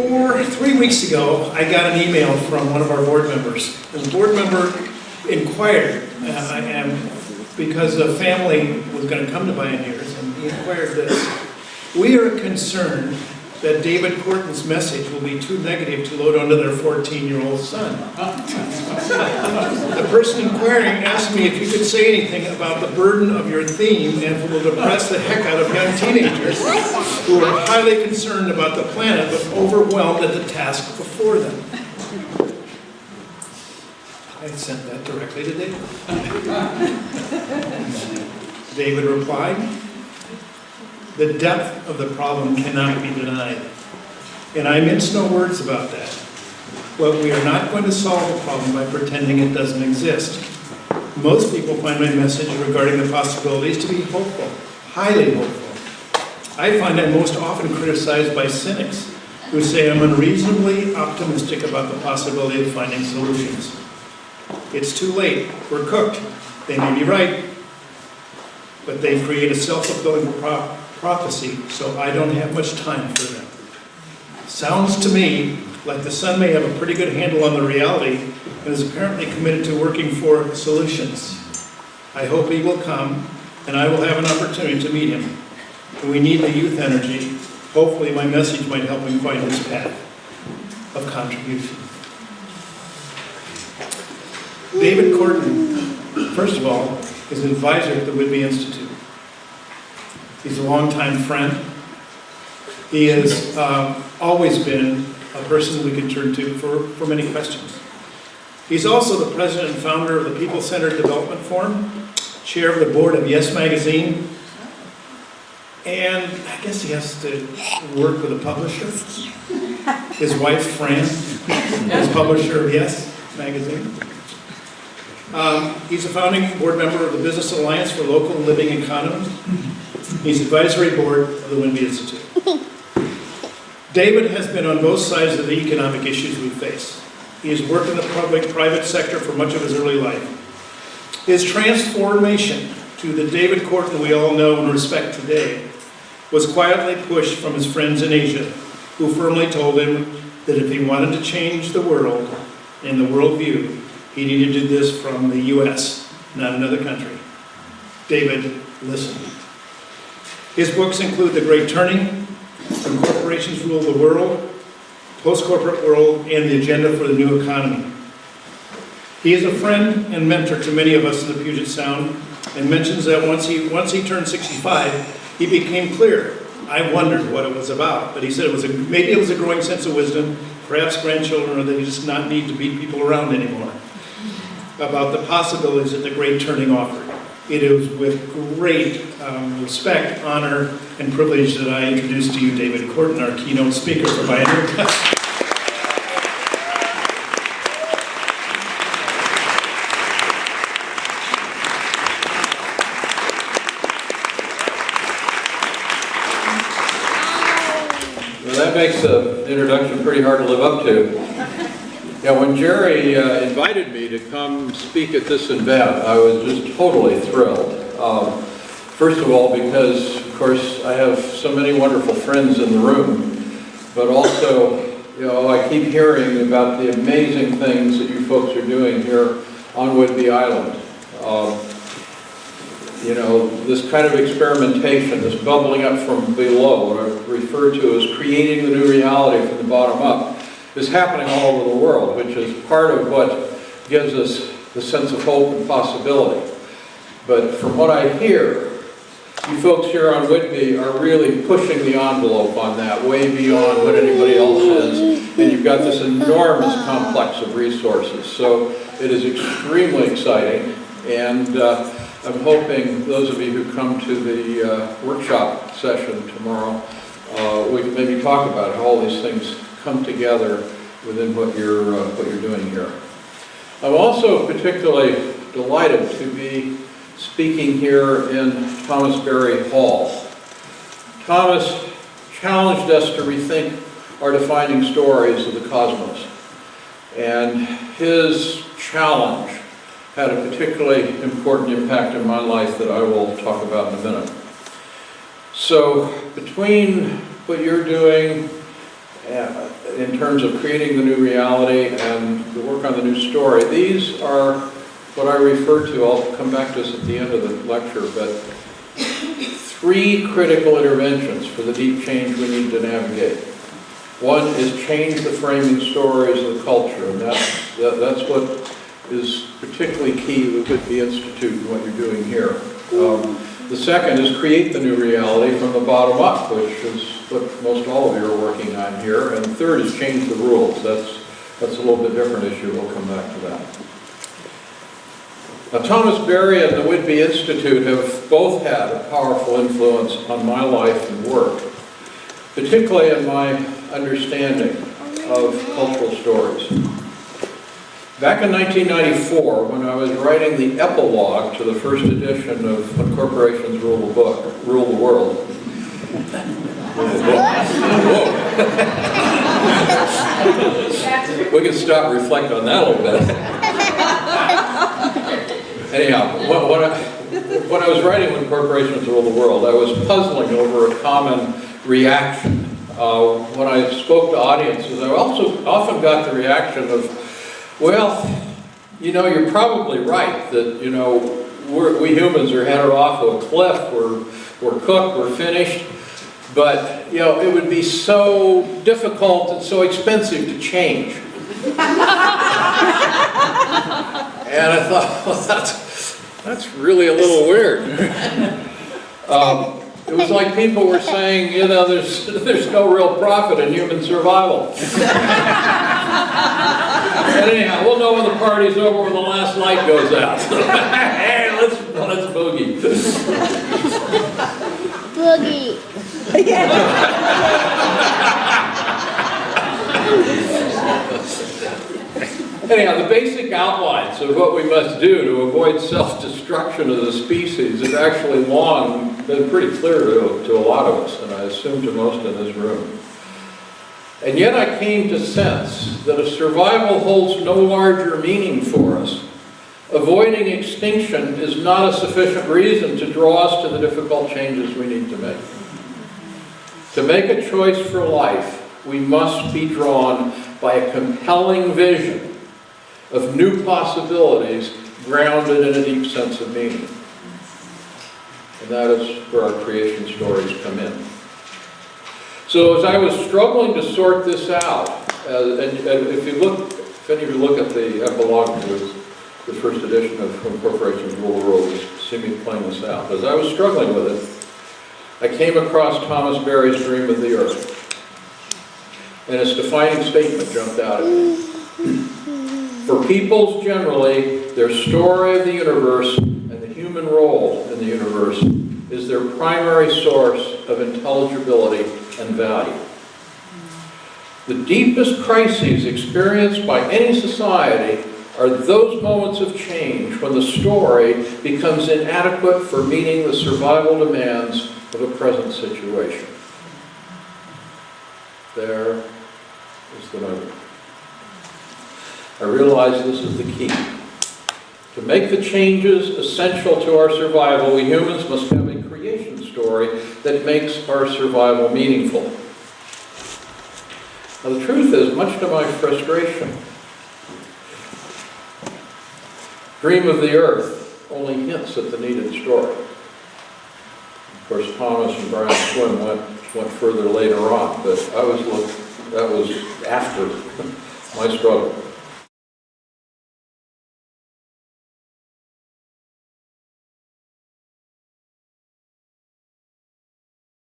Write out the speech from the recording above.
3 weeks ago, I got an email from one of our board members. And the board member inquired, because a family was going to come to Bioneers, and he inquired this. We are concerned that David Korten's message will be too negative to load onto their 14-year-old son. The person inquiring asked me if you could say anything about the burden of your theme and if it will depress the heck out of young teenagers who are highly concerned about the planet but overwhelmed at the task before them. I sent that directly to David. David replied, "The depth of the problem cannot be denied." And I mince no words about that. But we are not going to solve the problem by pretending it doesn't exist. Most people find my message regarding the possibilities to be hopeful, highly hopeful. I find I'm most often criticized by cynics who say I'm unreasonably optimistic about the possibility of finding solutions. It's too late. We're cooked. They may be right, but they create a self-fulfilling prophecy, so I don't have much time for them. Sounds to me like the sun may have a pretty good handle on the reality and is apparently committed to working for solutions. I hope he will come, and I will have an opportunity to meet him. And we need the youth energy. Hopefully my message might help him find his path of contribution. David Korten, first of all, is an advisor at the Whidbey Institute. He's a longtime friend. He has always been a person we can turn to for many questions. He's also the president and founder of the People-Centered Development Forum, chair of the board of Yes Magazine, and I guess he has to work with a publisher. His wife, Fran, is publisher of Yes Magazine. He's a founding board member of the Business Alliance for Local and Living Economies. He's advisory board of the Whidbey Institute. David has been on both sides of the economic issues we face. He has worked in the private sector for much of his early life. His transformation to the David Korten we all know and respect today was quietly pushed from his friends in Asia, who firmly told him that if he wanted to change the world and the worldview, he needed to do this from the U.S., not another country. David listened. His books include The Great Turning, When Corporations Rule the World, Post-Corporate World, and The Agenda for the New Economy. He is a friend and mentor to many of us in the Puget Sound, and mentions that once he turned 65, he became clear. I wondered what it was about, but he said maybe it was a growing sense of wisdom, perhaps grandchildren, or that he just not need to beat people around anymore, about the possibilities that the Great Turning offered. It is with great respect, honor, and privilege that I introduce to you David Korten, our keynote speaker for Bioneers. Well, that makes the introduction pretty hard to live up to. Yeah, when Jerry invited me to come speak at this event, I was just totally thrilled. First of all, because, of course, I have so many wonderful friends in the room, but also, I keep hearing about the amazing things that you folks are doing here on Whidbey Island. This kind of experimentation, this bubbling up from below, what I refer to as creating the new reality from the bottom up, is happening all over the world, which is part of what gives us the sense of hope and possibility. But from what I hear, you folks here on Whidbey are really pushing the envelope on that, way beyond what anybody else is, and you've got this enormous complex of resources. So it is extremely exciting, and I'm hoping those of you who come to the workshop session tomorrow, we can maybe talk about how all these things come together within what you're doing here. I'm also particularly delighted to be speaking here in Thomas Berry Hall. Thomas challenged us to rethink our defining stories of the cosmos, and his challenge had a particularly important impact in my life that I will talk about in a minute. So between what you're doing in terms of creating the new reality and the work on the new story. These are what I refer to, I'll come back to this at the end of the lecture, but 3 critical interventions for the deep change we need to navigate. One is change the framing stories of the culture, and that's what is particularly key to the Whidbey Institute and what you're doing here. The second is create the new reality from the bottom up, which is what most all of you are working on here. And the third is change the rules. That's a little bit different issue. We'll come back to that. Now, Thomas Berry and the Whidbey Institute have both had a powerful influence on my life and work, particularly in my understanding of cultural stories. Back in 1994, when I was writing the epilogue to the first edition of When Corporations Rule the World. We can stop and reflect on that a little bit. Anyhow, when I was writing When Corporations Rule the World, I was puzzling over a common reaction. When I spoke to audiences, I also often got the reaction of, well, you know, you're probably right that, you know, we humans are headed off of a cliff, we're cooked, we're finished, but, you know, it would be so difficult and so expensive to change. And I thought, well, that's really a little weird. It was like people were saying, you know, there's no real profit in human survival. And anyhow, we'll know when the party's over, when the last light goes out. Hey, let's boogie. Boogie. Anyhow, the basic outlines of what we must do to avoid self-destruction of the species have actually long been pretty clear to a lot of us, and I assume to most in this room. And yet I came to sense that if survival holds no larger meaning for us, avoiding extinction is not a sufficient reason to draw us to the difficult changes we need to make. To make a choice for life, we must be drawn by a compelling vision of new possibilities grounded in a deep sense of meaning. And that is where our creation stories come in. So as I was struggling to sort this out, and if any of you look at the epilogue to the first edition of When Corporations Rule the World, you see me playing this out. As I was struggling with it, I came across Thomas Berry's Dream of the Earth. And its defining statement jumped out at me. For peoples generally, their story of the universe and the human role in the universe is their primary source of intelligibility and value. The deepest crises experienced by any society are those moments of change when the story becomes inadequate for meeting the survival demands of a present situation. There is the moment. I realize this is the key. To make the changes essential to our survival, we humans must have a creation story that makes our survival meaningful. Now the truth is, much to my frustration, Dream of the Earth only hints at the needed story. Of course, Thomas and Brian Swim went further later on, but that was after my struggle.